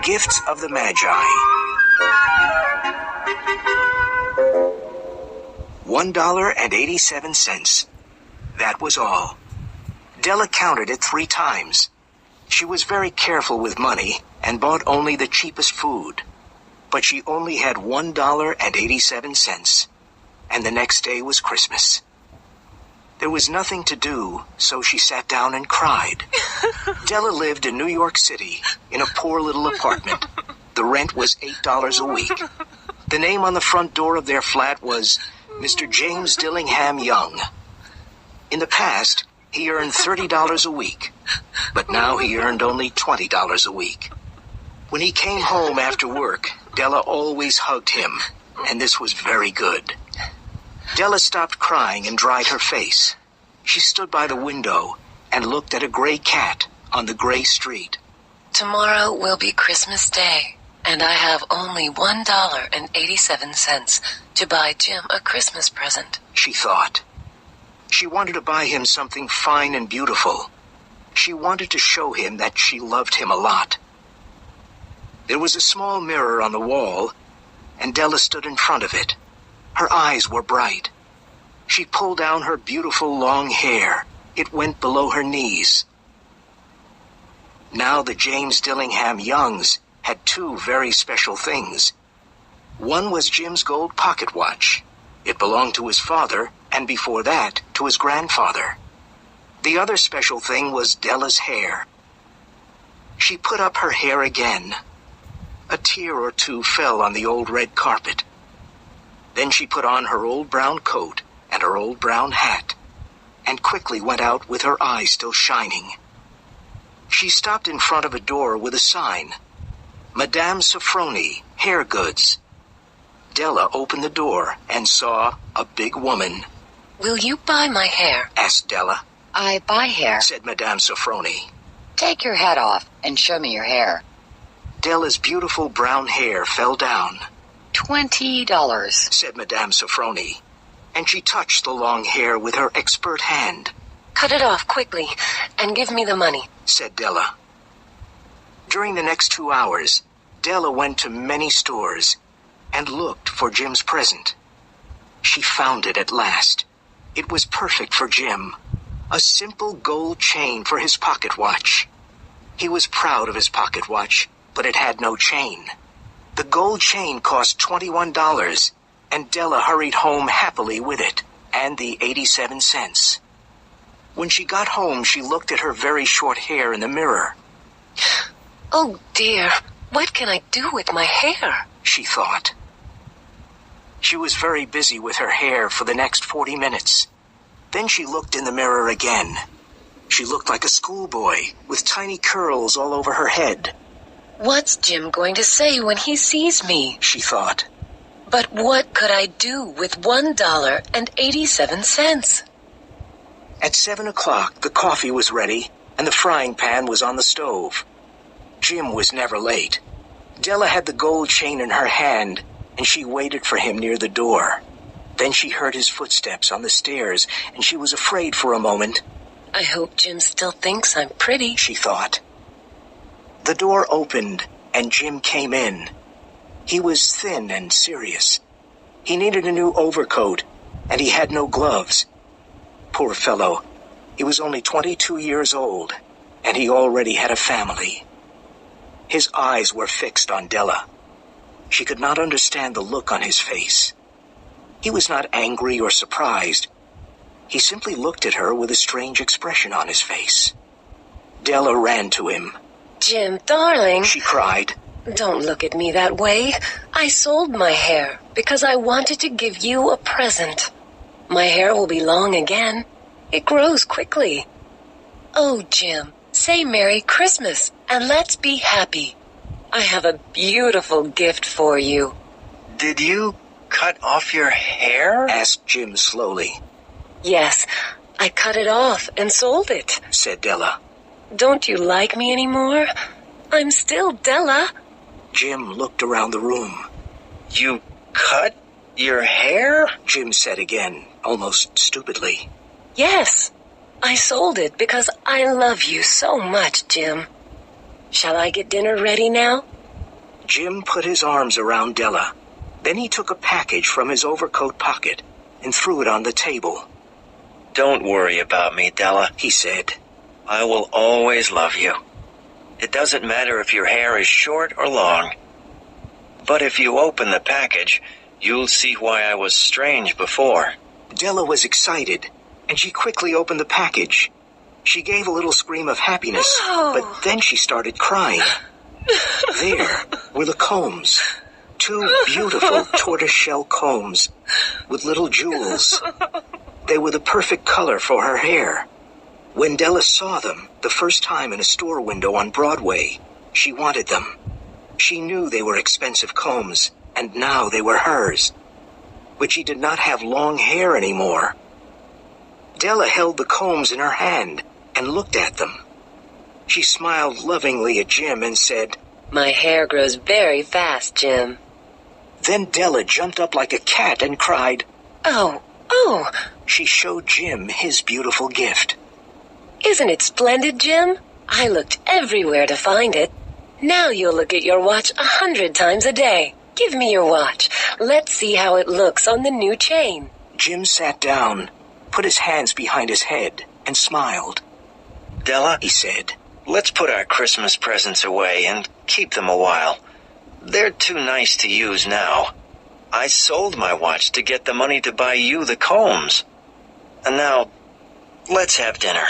Gifts of the Magi. $1.87. That was all. Della counted it 3 times. She was very careful with money and bought only the cheapest food. But she only had $1.87. And the next day was Christmas. There was nothing to do, so she sat down and cried. Della lived in New York City in a poor little apartment. The rent was $8 a week. The name on the front door of their flat was Mr. James Dillingham Young. In the past, he earned $30 a week, but now he earned only $20 a week. When he came home after work, Della always hugged him, and this was very good. Della stopped crying and dried her face. She stood by the window and looked at a gray cat on the gray street. Tomorrow will be Christmas Day, and I have only $1.87 to buy Jim a Christmas present, she thought. She wanted to buy him something fine and beautiful. She wanted to show him that she loved him a lot. There was a small mirror on the wall, and Della stood in front of it. Her eyes were bright. She pulled down her beautiful long hair. It went below her knees. Now the James Dillingham Youngs had 2 very special things. One was Jim's gold pocket watch. It belonged to his father, and before that, to his grandfather. The other special thing was Della's hair. She put up her hair again. A tear or 2 fell on the old red carpet. Then she put on her old brown coat and her old brown hat, and quickly went out with her eyes still shining. She stopped in front of a door with a sign, Madame Sofroni, Hair Goods. Della opened the door and saw a big woman. Will you buy my hair? Asked Della. I buy hair, said Madame Sofroni. Take your hat off and show me your hair. Della's beautiful brown hair fell down. $20, said Madame Sofroni, and she touched the long hair with her expert hand. Cut it off quickly and give me the money, said Della. During the next 2 hours, Della went to many stores and looked for Jim's present. She found it at last. It was perfect for Jim. A simple gold chain for his pocket watch. He was proud of his pocket watch, but it had no chain. The gold chain cost $21, and Della hurried home happily with it, and the 87 cents. When she got home, she looked at her very short hair in the mirror. Oh dear, what can I do with my hair? She thought. She was very busy with her hair for the next 40 minutes. Then she looked in the mirror again. She looked like a schoolboy, with tiny curls all over her head. What's Jim going to say when he sees me? She thought. But what could I do with $1.87? At 7 o'clock, the coffee was ready, and the frying pan was on the stove. Jim was never late. Della had the gold chain in her hand, and she waited for him near the door. Then she heard his footsteps on the stairs, and she was afraid for a moment. I hope Jim still thinks I'm pretty, she thought. The door opened, and Jim came in. He was thin and serious. He needed a new overcoat, and he had no gloves. Poor fellow, he was only 22 years old, and he already had a family. His eyes were fixed on Della. She could not understand the look on his face. He was not angry or surprised. He simply looked at her with a strange expression on his face. Della ran to him. Jim, darling, she cried. Don't look at me that way. I sold my hair because I wanted to give you a present. My hair will be long again. It grows quickly. Oh, Jim, say Merry Christmas and let's be happy. I have a beautiful gift for you. Did you cut off your hair? Asked Jim slowly. Yes, I cut it off and sold it, said Della. Don't you like me anymore? I'm still Della. Jim looked around the room. You cut your hair? Jim said again, almost stupidly. Yes, I sold it because I love you so much, Jim. Shall I get dinner ready now? Jim put his arms around Della. Then he took a package from his overcoat pocket and threw it on the table. Don't worry about me, Della, he said. I will always love you. It doesn't matter if your hair is short or long. But if you open the package, you'll see why I was strange before. Della was excited, and she quickly opened the package. She gave a little scream of happiness, but then she started crying. There were the combs. 2 beautiful tortoiseshell combs with little jewels. They were the perfect color for her hair. When Della saw them the first time in a store window on Broadway, she wanted them. She knew they were expensive combs, and now they were hers. But she did not have long hair anymore. Della held the combs in her hand and looked at them. She smiled lovingly at Jim and said, "My hair grows very fast, Jim." Then Della jumped up like a cat and cried, Oh! She showed Jim his beautiful gift. Isn't it splendid, Jim? I looked everywhere to find it. Now you'll look at your watch 100 times a day. Give me your watch. Let's see how it looks on the new chain. Jim sat down, put his hands behind his head, and smiled. Della, He said, let's put our Christmas presents away and keep them a while. They're too nice to use now. I sold my watch to get the money to buy you the combs. And now, let's have dinner.